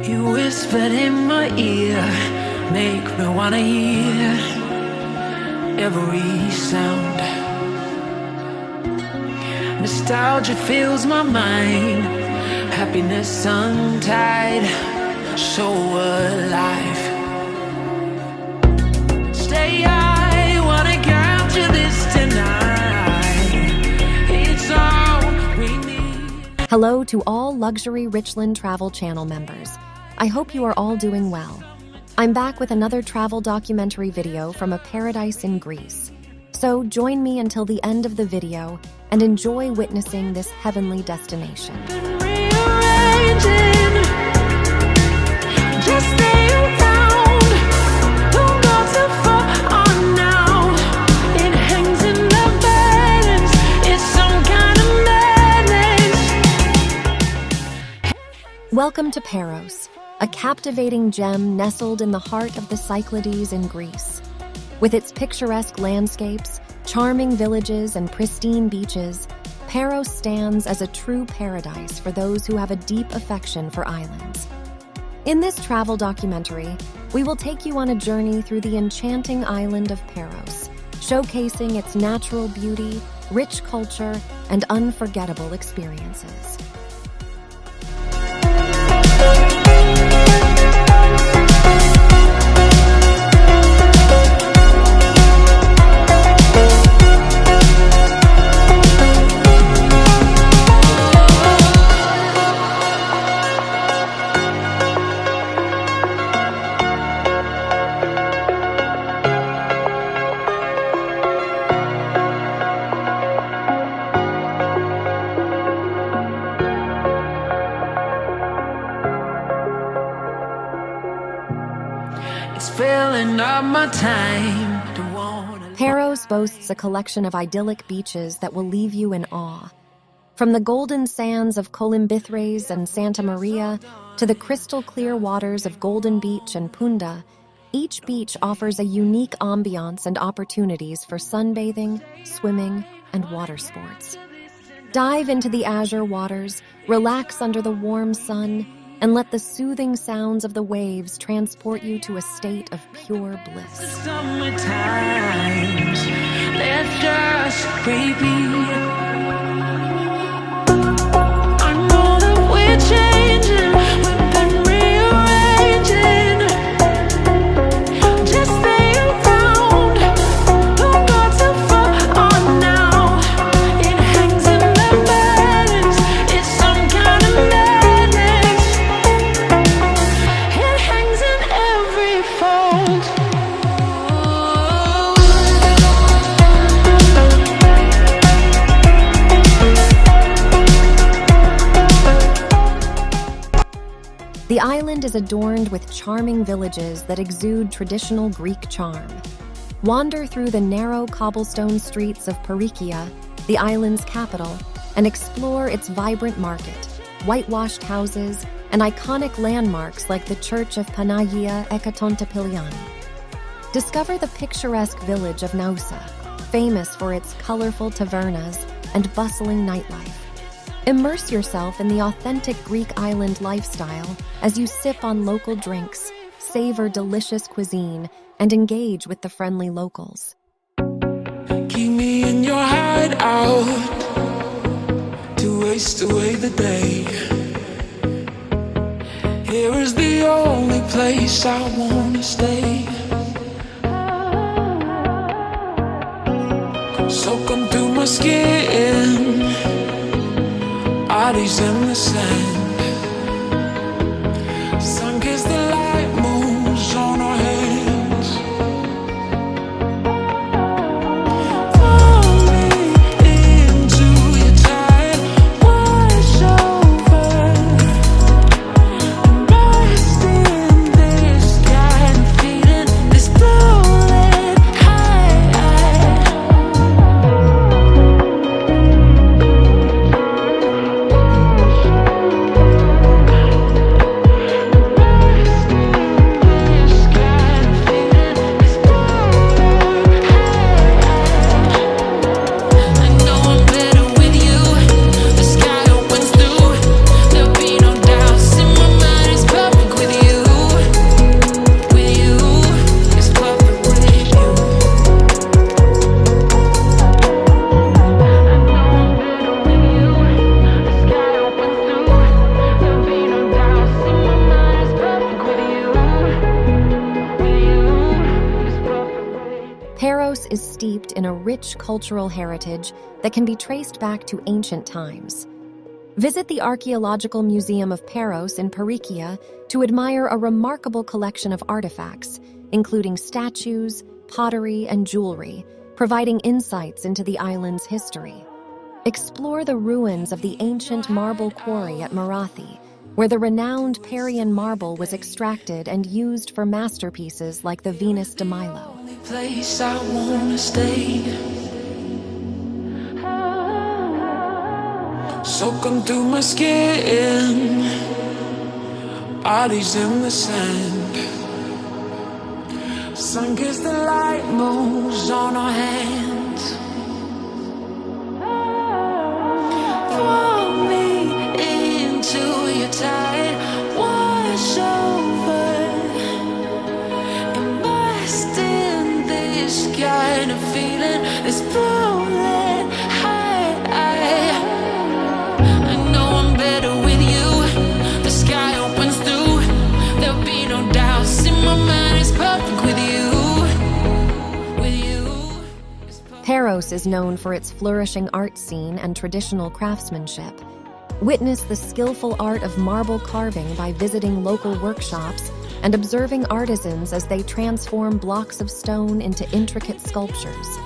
You whispered in my ear, make me wanna hear every sound. Nostalgia fills my mind, happiness untied, so alive. Stay, I wanna capture this tonight. It's all we need. Hello to all luxury Richland Travel Channel members. I hope you are all doing well. I'm back with another travel documentary video from a paradise in Greece. So join me until the end of the video and enjoy witnessing this heavenly destination. Just stay around, don't go too far on now. It hangs in the balance, it's some kind of madness. Welcome to Paros, a captivating gem nestled in the heart of the Cyclades in Greece. With its picturesque landscapes, charming villages, and pristine beaches, Paros stands as a true paradise for those who have a deep affection for islands. In this travel documentary, we will take you on a journey through the enchanting island of Paros, showcasing its natural beauty, rich culture, and unforgettable experiences. It's filling up my time to wanna. Paros boasts a collection of idyllic beaches that will leave you in awe. From the golden sands of Kolymbithres and Santa Maria to the crystal-clear waters of Golden Beach and Punda, each beach offers a unique ambiance and opportunities for sunbathing, swimming, and water sports. Dive into the azure waters, relax under the warm sun, and let the soothing sounds of the waves transport you to a state of pure bliss. Summer times, let's just repeat. I know that we're changing, we've been rearranging. Just stay around, don't go too far on now. It hangs in the balance, it's some kind of madness. It hangs in every fold. The island is adorned with charming villages that exude traditional Greek charm. Wander through the narrow cobblestone streets of Parikia, the island's capital, and explore its vibrant market, whitewashed houses, and iconic landmarks like the Church of Panagia Ekatontopiliani. Discover the picturesque village of Nausa, famous for its colorful tavernas and bustling nightlife. Immerse yourself in the authentic Greek island lifestyle as you sip on local drinks, savor delicious cuisine, and engage with the friendly locals. Keep me in your hideout to waste away the day. Here is the only place I wanna stay. Soak into my skin, bodies in the sand. Sun kiss the light moves on our hands. Pull me into your tide, wash over, and rest in this kind of feeling, this blue-lit high. steeped in a rich cultural heritage that can be traced back to ancient times. Visit the Archaeological Museum of Paros in Parikia to admire a remarkable collection of artifacts, including statues, pottery, and jewelry, providing insights into the island's history. Explore the ruins of the ancient marble quarry at Marathi, where the renowned Parian marble was extracted and used for masterpieces like the Venus de Milo. Only place I wanna stay. Soaking through my skin, bodies in the sand. Sun kissed the light moves on our hands. Pull me into your tide, wash over, immersed in this kind of feeling, this blowing high. I know I'm better with you. The sky opens through, there'll be no doubts in my mind. It's perfect with you. Paros is known for its flourishing art scene and traditional craftsmanship. Witness the skillful art of marble carving by visiting local workshops and observing artisans as they transform blocks of stone into intricate sculptures.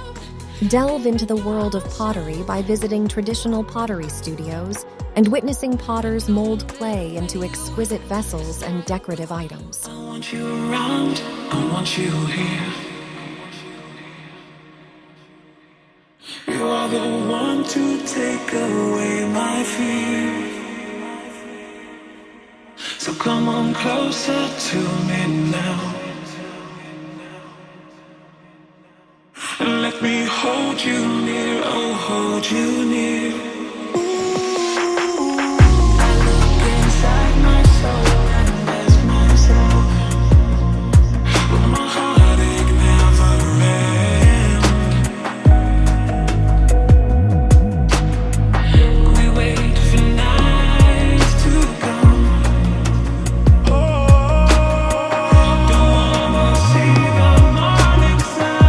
Delve into the world of pottery by visiting traditional pottery studios and witnessing potters mold clay into exquisite vessels and decorative items. I want you around, I want you here. You are the one to take away my fear. So come on closer to me now, and let me hold you near, oh hold you near. I look inside my soul and ask myself, will my heartache never end? We wait for nights to come. Don't wanna see the morning sun.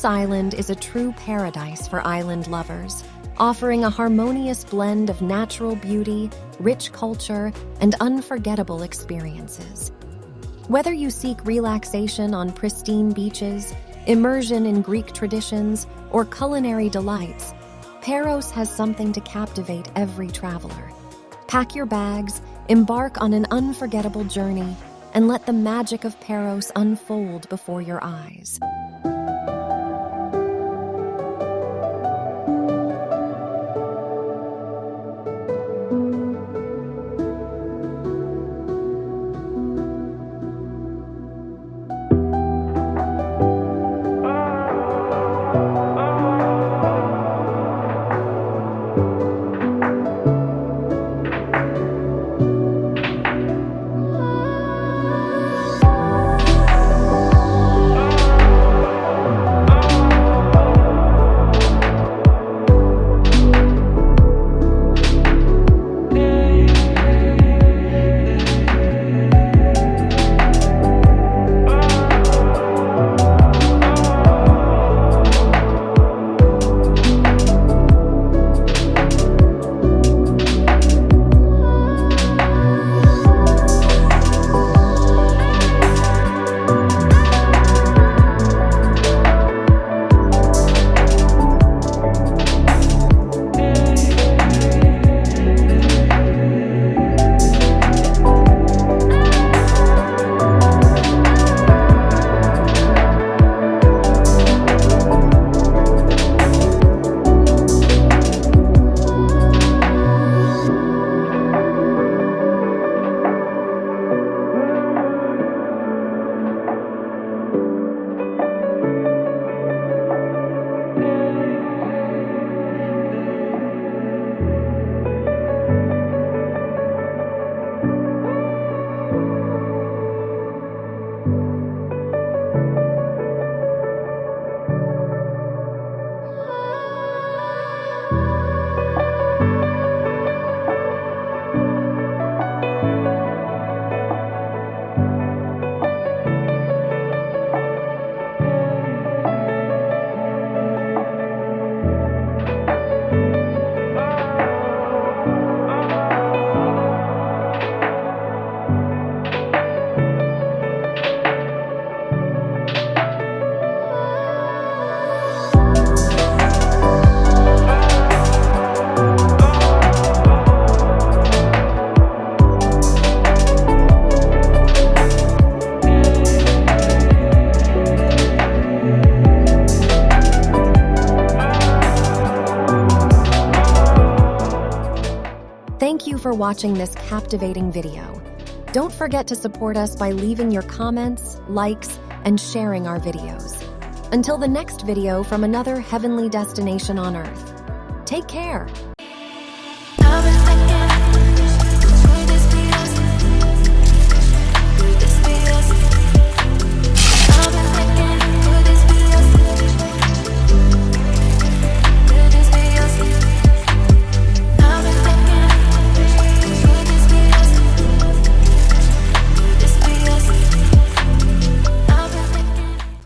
Paros Island is a true paradise for island lovers, offering a harmonious blend of natural beauty, rich culture, and unforgettable experiences. Whether you seek relaxation on pristine beaches, immersion in Greek traditions, or culinary delights, Paros has something to captivate every traveler. Pack your bags, embark on an unforgettable journey, and let the magic of Paros unfold before your eyes. Thank you for watching this captivating video. Don't forget to support us by leaving your comments, likes, and sharing our videos. Until the next video from another heavenly destination on Earth. Take care.